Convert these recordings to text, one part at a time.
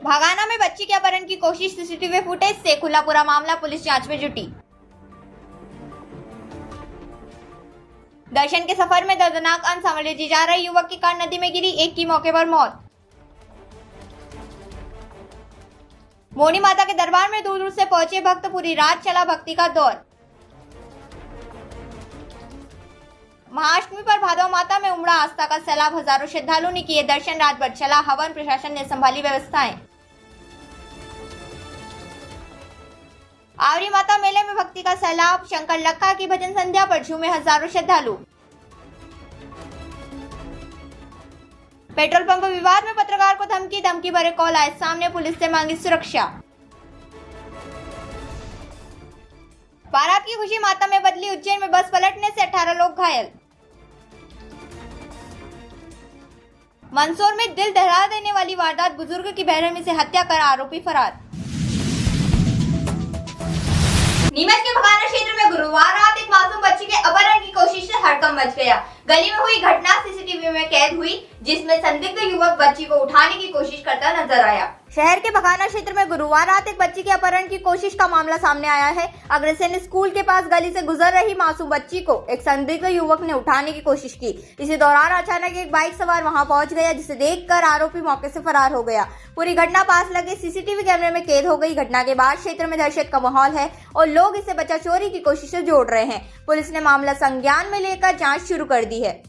भागाना में बच्ची के अपहरण की कोशिश, सीसीटीवी फुटेज से खुला पूरा मामला, पुलिस जांच में जुटी। दर्शन के सफर में दर्दनाक अनसंभले जी जा रहे युवक की कार नदी में गिरी, एक की मौके पर मौत। मोनी माता के दरबार में दूर दूर से पहुंचे भक्त, पूरी रात चला भक्ति का दौर। महाअष्टमी पर भादव माता में उमड़ा आस्था का सैलाब, हजारों श्रद्धालुओं ने किए दर्शन, रात भर चला हवन, प्रशासन ने संभाली व्यवस्थाएं। आवरी माता मेले में भक्ति का सैलाब, शंकर लक्का की भजन संध्या पर झूमे हजारों श्रद्धालु। पेट्रोल पंप विवाद में पत्रकार को धमकी भरे कॉल आए सामने, पुलिस से मांगी सुरक्षा। बारात की खुशी माता में बदली, उज्जैन में बस पलटने से 18 लोग घायल। मंदसौर में दिल दहला देने वाली वारदात, बुजुर्ग की बेरहमी से हत्या कर आरोपी फरार। नीमच के भगाना क्षेत्र में गुरुवार रात एक मासूम बच्ची के अपहरण की कोशिश से हड़कंप मच गया। गली में हुई घटना सीसीटीवी में कैद हुई, जिसमें संदिग्ध युवक बच्ची को उठाने की कोशिश करता नजर आया। शहर के भगाना क्षेत्र में गुरुवार रात एक बच्ची के अपहरण की कोशिश का मामला सामने आया है। अग्रसेन स्कूल के पास गली से गुजर रही मासूम बच्ची को एक संदिग्ध युवक ने उठाने की कोशिश की। इसी दौरान अचानक एक बाइक सवार वहां पहुंच गया, जिसे देखकर आरोपी मौके से फरार हो गया। पूरी घटना पास लगे सीसीटीवी कैमरे में कैद हो गई। घटना के बाद क्षेत्र में दहशत का माहौल है और लोग इसे बचा चोरी की कोशिश से जोड़ रहे हैं। पुलिस ने मामला संज्ञान में लेकर जांच शुरू कर दी है।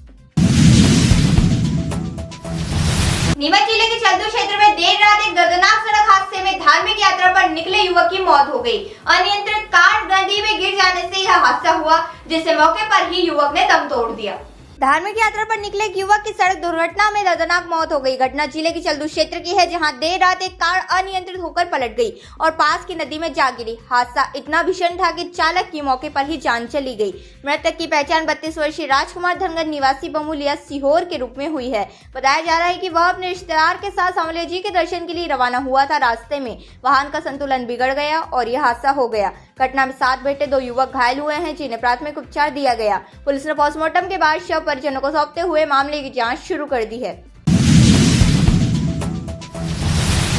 नीमच जिले के चलदू क्षेत्र में देर रात एक दर्दनाक सड़क हादसे में धार्मिक यात्रा पर निकले युवक की मौत हो गई। अनियंत्रित कार नदी में गिर जाने से यह हादसा हुआ, जिससे मौके पर ही युवक ने दम तोड़ दिया। धार्मिक यात्रा पर निकले एक युवक की सड़क दुर्घटना में दर्दनाक मौत हो गई। घटना जिले के चलदू क्षेत्र की है, जहां देर रात एक कार अनियंत्रित होकर पलट गई और पास की नदी में जा गिरी। हादसा इतना भीषण था कि चालक की मौके पर ही जान चली गई। मृतक की पहचान 32 वर्षीय राजकुमार धनगर निवासी बमुलिया सीहोर के रूप में हुई है। बताया जा रहा है कि वह अपने रिश्तेदार के साथ सांवले जी के दर्शन के लिए रवाना हुआ था। रास्ते में वाहन का संतुलन बिगड़ गया और यह हादसा हो गया। घटना में 7 बेटे 2 युवक घायल हुए हैं, जिन्हें प्राथमिक उपचार दिया गया। पुलिस ने पोस्टमार्टम के बाद शव परिजनों को सौंपते हुए मामले की जांच शुरू कर दी है।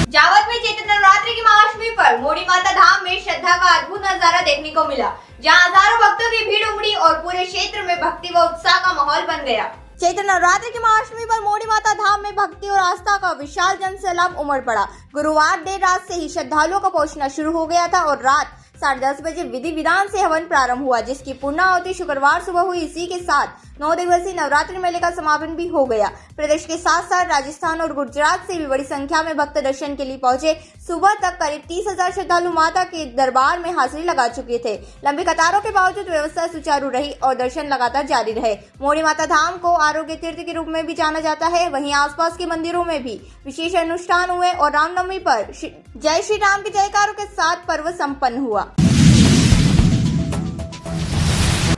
जावद में चैत्र नवरात्रि की महाअष्टमी पर मोड़ी माता धाम में श्रद्धा का अद्भुत नजारा देखने को मिला, जहां हजारों भक्तों की भीड़ उमड़ी और पूरे क्षेत्र में भक्ति व उत्साह का माहौल बन गया। चैत्र नवरात्रि की महाअष्टमी पर मोड़ी माता धाम में भक्ति और आस्था का विशाल जन सैलाब उमड़ पड़ा। गुरुवार देर रात से ही श्रद्धालुओं का पहुंचना शुरू हो गया था और रात 10:30 बजे विधि विधान से हवन प्रारंभ हुआ, जिसकी पूर्णाहुति शुक्रवार सुबह हुई। इसी के साथ 9 दिवसीय नवरात्रि मेले का समापन भी हो गया। प्रदेश के साथ साथ राजस्थान और गुजरात से भी बड़ी संख्या में भक्त दर्शन के लिए पहुंचे। सुबह तक करीब 30,000 श्रद्धालु माता के दरबार में हाजिरी लगा चुके थे। लंबी कतारों के बावजूद व्यवस्था सुचारू रही और दर्शन लगातार जारी रहे। मोड़ी माता धाम को आरोग्य तीर्थ के रूप में भी जाना जाता है। वहीं आसपास के मंदिरों में भी विशेष अनुष्ठान हुए और रामनवमी पर जय श्री राम के जयकारों के साथ पर्व संपन्न हुआ।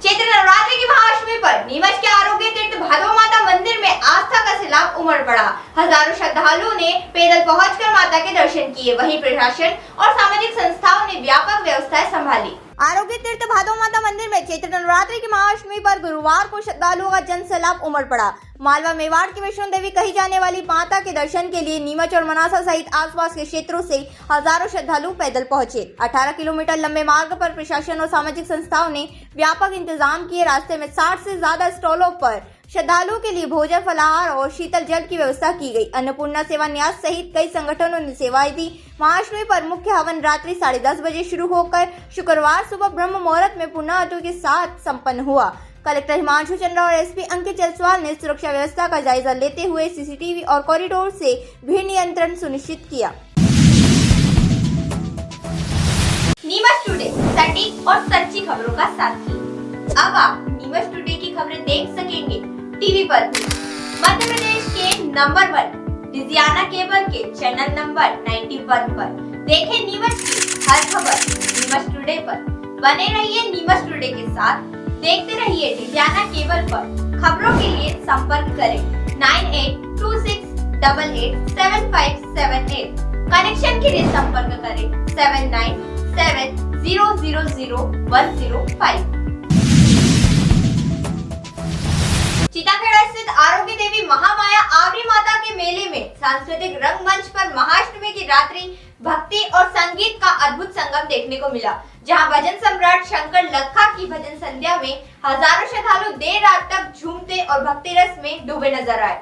चैत्र नवरात्रि की महाअष्टमी पर नीमच के आरोग्य तीर्थ भादव माता मंदिर में आस्था का सैलाब उमड़ पड़ा। हजारों श्रद्धालुओं ने पैदल पहुंचकर माता के दर्शन किए। वहीं प्रशासन और सामाजिक संस्थाओं ने व्यापक व्यवस्थाएं संभाली। आरोग्य तीर्थ भादव माता मंदिर में चैत्र नवरात्रि की महाअष्टमी पर गुरुवार को श्रद्धालुओं का जन सैलाब उमड़ पड़ा। मालवा मेवाड़ की वैष्णो देवी कही जाने वाली माता के दर्शन के लिए नीमच और मनासा सहित आसपास के क्षेत्रों से हजारों श्रद्धालु पैदल पहुंचे। 18 किलोमीटर लंबे मार्ग पर प्रशासन और सामाजिक संस्थाओं ने व्यापक इंतजाम किए। रास्ते में 60 से ज्यादा स्टॉलों पर श्रद्धालुओं के लिए भोजन, फलाहार और शीतल जल की व्यवस्था की गई। अन्नपूर्णा सेवा न्यास सहित कई संगठनों ने सेवाएं दी। महाअष्टमी पर मुख्य हवन रात्रि 10:30 बजे शुरू होकर शुक्रवार सुबह ब्रह्म मुहूर्त में पूर्णाहुति के साथ संपन्न हुआ। कलेक्टर हिमांशु चंद्रा और एसपी अंकित जायसवाल ने सुरक्षा व्यवस्था का जायजा लेते हुए सीसीटीवी और कॉरिडोर से भीड़ नियंत्रण सुनिश्चित किया। नीमच टुडे, सटीक और सच्ची खबरों का साथी। अब आप नीमच टुडे की खबरें देख सकेंगे टीवी पर, मध्य प्रदेश के नंबर 1 डिजियाना केबल के चैनल नंबर 91 पर। देखें नीमच की हर खबर नीमच टुडे पर। बने रहिए नीमच टुडे के साथ, देखते रहिए डिजियाना केबल पर। खबरों के लिए संपर्क करें 9826887578। कनेक्शन के लिए संपर्क करें 7970000105। चिताखेड़ा स्थित आरोग्य देवी महामाया आवरी माता के मेले में सांस्कृतिक रंगमंच पर महाअष्टमी की रात्रि भक्ति और संगीत का अद्भुत संगम देखने को मिला, जहां भजन सम्राट शंकर लखा की भजन संध्या में हजारों श्रद्धालु देर रात तक झूमते और भक्ति रस में डूबे नजर आए।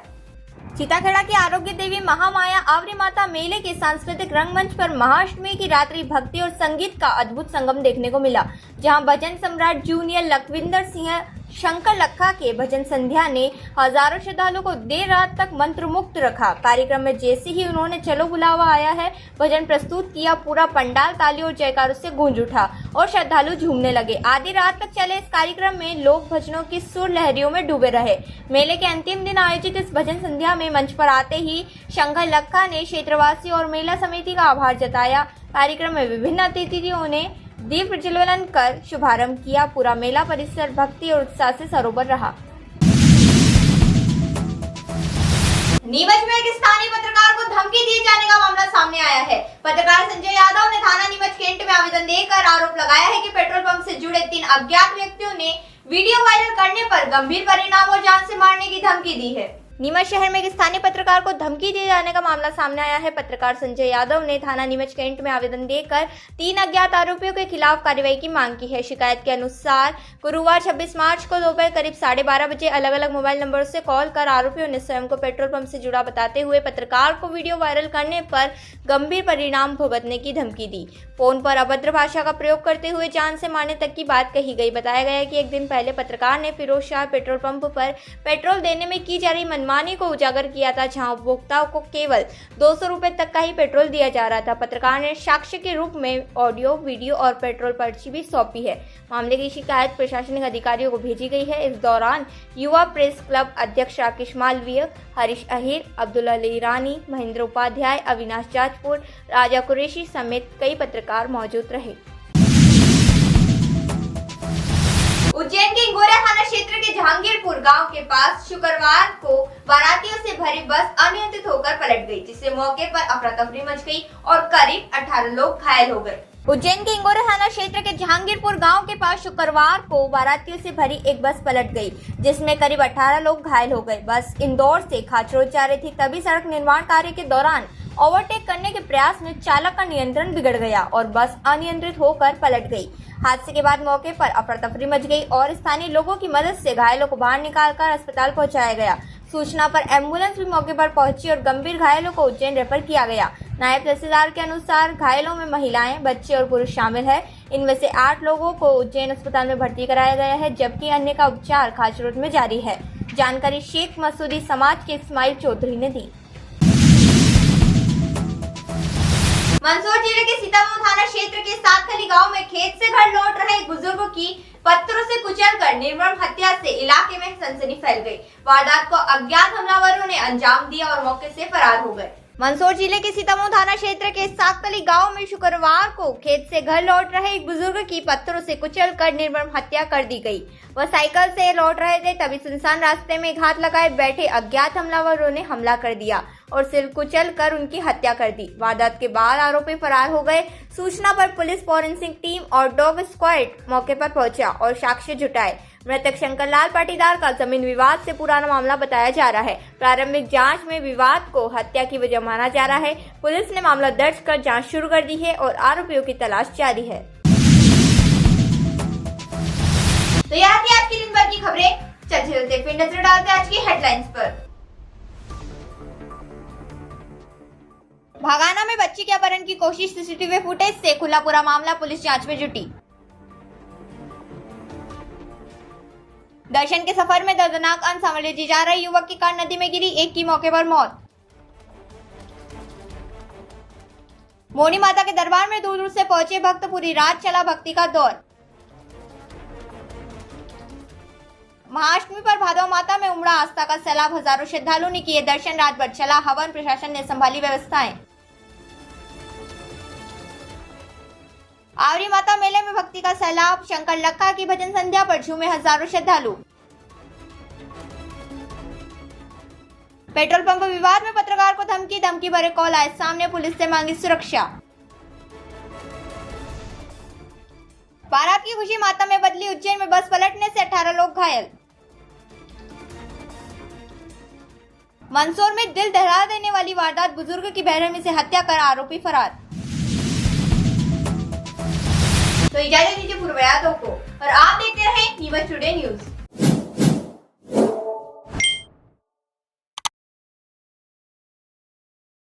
सीताखेड़ा के आरोग्य देवी महामाया आवरी माता मेले के सांस्कृतिक रंगमंच पर महाअष्टमी की रात्रि भक्ति और संगीत का अद्भुत संगम देखने को मिला, जहां भजन सम्राट जूनियर लखविंदर सिंह शंकर लखा के भजन संध्या ने हजारों श्रद्धालुओं को देर रात तक मंत्रमुग्ध रखा। कार्यक्रम में जैसे ही उन्होंने चलो बुलावा आया है भजन प्रस्तुत किया, पूरा पंडाल तालियों और जयकारों से गूंज उठा और श्रद्धालु झूमने लगे। आधी रात तक चले इस कार्यक्रम में लोग भजनों की सुर लहरियों में डूबे रहे। मेले के अंतिम दिन आयोजित इस भजन संध्या में मंच पर आते ही शंकर लखा ने क्षेत्रवासी और मेला समिति का आभार जताया। कार्यक्रम में विभिन्न अतिथियों ने दीप प्रज्वलन कर शुभारंभ किया। पूरा मेला परिसर भक्ति और उत्साह से सरोवर रहा। नीमच में एक स्थानीय पत्रकार को धमकी दिए जाने का मामला सामने आया है। पत्रकार संजय यादव ने थाना नीमच कैंट में आवेदन देकर आरोप लगाया है कि पेट्रोल पंप से जुड़े 3 अज्ञात व्यक्तियों ने वीडियो वायरल करने पर गंभीर परिणाम और जान से मारने की धमकी दी है। नीमच शहर में एक स्थानीय पत्रकार को धमकी दिए जाने का मामला सामने आया है। पत्रकार संजय यादव ने थाना नीमच कैंट में आवेदन देकर 3 अज्ञात आरोपियों के खिलाफ कार्रवाई की मांग की है। शिकायत के अनुसार गुरुवार 26 मार्च को दोपहर करीब 12:30 बजे अलग अलग मोबाइल नंबरों से कॉल कर आरोपियों ने स्वयं को पेट्रोल पंप से जुड़ा बताते हुए पत्रकार को वीडियो वायरल करने पर गंभीर परिणाम भुगतने की धमकी दी। फोन पर अभद्र भाषा का प्रयोग करते हुए जान से मारने तक की बात कही गई। बताया गया कि एक दिन पहले पत्रकार ने फिरोज शाह पेट्रोल पंप पर पेट्रोल देने में की जा रही मनमानी को उजागर किया था, जहां उपभोक्ताओं को केवल 200 रुपए तक का ही पेट्रोल दिया जा रहा था। पत्रकार ने साक्ष्य के रूप में ऑडियो, वीडियो और पेट्रोल पर्ची भी सौंपी है। मामले की शिकायत प्रशासनिक अधिकारियों को भेजी गई है। इस दौरान युवा प्रेस क्लब अध्यक्ष राकेश मालवीय, हरीश अहिर, अब्दुल अली ईरानी, महेंद्र उपाध्याय, अविनाश जाजपुर, राजा कुरैशी समेत कई पत्रकार मौजूद रहे। उज्जैन के इंगोरिया थाना क्षेत्र के जहांगीरपुर गांव के पास शुक्रवार को बारातियों से भरी बस अनियंत्रित होकर पलट गई, जिससे मौके पर अफरा तफरी मच गई और करीब 18 लोग घायल हो गए। उज्जैन के इंगोरिया थाना क्षेत्र के जहांगीरपुर गांव के पास शुक्रवार को बारातियों से भरी एक बस पलट गई, जिसमें करीब 18 लोग घायल हो गए। बस इंदौर से खाचरोद जा रही थी, तभी सड़क निर्माण कार्य के दौरान ओवरटेक करने के प्रयास में चालक का नियंत्रण बिगड़ गया और बस अनियंत्रित होकर पलट गई। हादसे के बाद मौके पर अफरा तफरी मच गई और स्थानीय लोगों की मदद से घायलों को बाहर निकालकर अस्पताल पहुंचाया गया। सूचना पर एम्बुलेंस भी मौके पर पहुंची और गंभीर घायलों को उज्जैन रेफर किया गया। नायब तहसीलदार के अनुसार घायलों में महिलाएं, बच्चे और पुरुष शामिल है। इनमें से 8 लोगों को उज्जैन अस्पताल में भर्ती कराया गया है, जबकि अन्य का उपचार खाचरोद में जारी है। जानकारी शेख मसूदी समाज के इस्माइल चौधरी ने दी। मंदसौर जिले के सीतामऊ थाना क्षेत्र के सातखली गांव में खेत से घर लौट रहे एक बुजुर्ग की पत्थरों से कुचलकर निर्मम हत्या से इलाके में सनसनी फैल गई। वारदात को अज्ञात हमलावरों ने अंजाम दिया और मौके से फरार हो गए। मंदसौर जिले के सीतामऊ थाना क्षेत्र के सातखली गांव में शुक्रवार को खेत से घर लौट रहे एक बुजुर्ग की पत्थरों से कुचलकर निर्मम हत्या कर दी गई। वह साइकिल से लौट रहे थे, तभी सुनसान रास्ते में घात लगाए बैठे अज्ञात हमलावरों ने हमला कर दिया और सिर कुचल कर उनकी हत्या कर दी। वारदात के बाद आरोपी फरार हो गए। सूचना पर पुलिस, फॉरेंसिक टीम और डॉग स्क्वाड मौके पर पहुंचा और साक्ष्य जुटाए। मृतक शंकरलाल पाटीदार का जमीन विवाद से पुराना मामला बताया जा रहा है। प्रारंभिक जांच में विवाद को हत्या की वजह माना जा रहा है। पुलिस ने मामला दर्ज कर जांच शुरू कर दी है और आरोपियों की तलाश जारी है। तो यह थी आज की दिन भर की खबरें। चलते फिर नजर डालते आज की हेडलाइंस पर। भागाना में बच्ची के अपहरण की कोशिश, सीसीटीवी फुटेज से खुला पूरा मामला, पुलिस जांच में जुटी। दर्शन के सफर में दर्दनाक अनसंभले जी जा रहे युवक की कार नदी में गिरी, एक की मौके पर मौत। मोनी माता के दरबार में दूर दूर से पहुंचे भक्त, पूरी रात चला भक्ति का दौर। महाअष्टमी पर भादवा माता में उमड़ा आस्था का सैलाब, हजारों श्रद्धालुओं ने किए दर्शन, रात भर चला हवन, प्रशासन ने संभाली व्यवस्थाएं। आवरी माता मेले में भक्ति का सैलाब, शंकर लखा की भजन संध्या पर झूमे हजारों श्रद्धालु। पेट्रोल पंप विवाद में पत्रकार को धमकी भरे कॉल आए सामने, पुलिस से मांगी सुरक्षा। बारात की खुशी माता में बदली, उज्जैन में बस पलटने से 18 लोग घायल। मंदसौर में दिल दहला देने वाली वारदात, बुजुर्ग की बेरहमी से हत्या कर आरोपी फरार। तो इजाजत दीजिए पूर्व यादों को और आप देखते रहें नीमच टुडे न्यूज।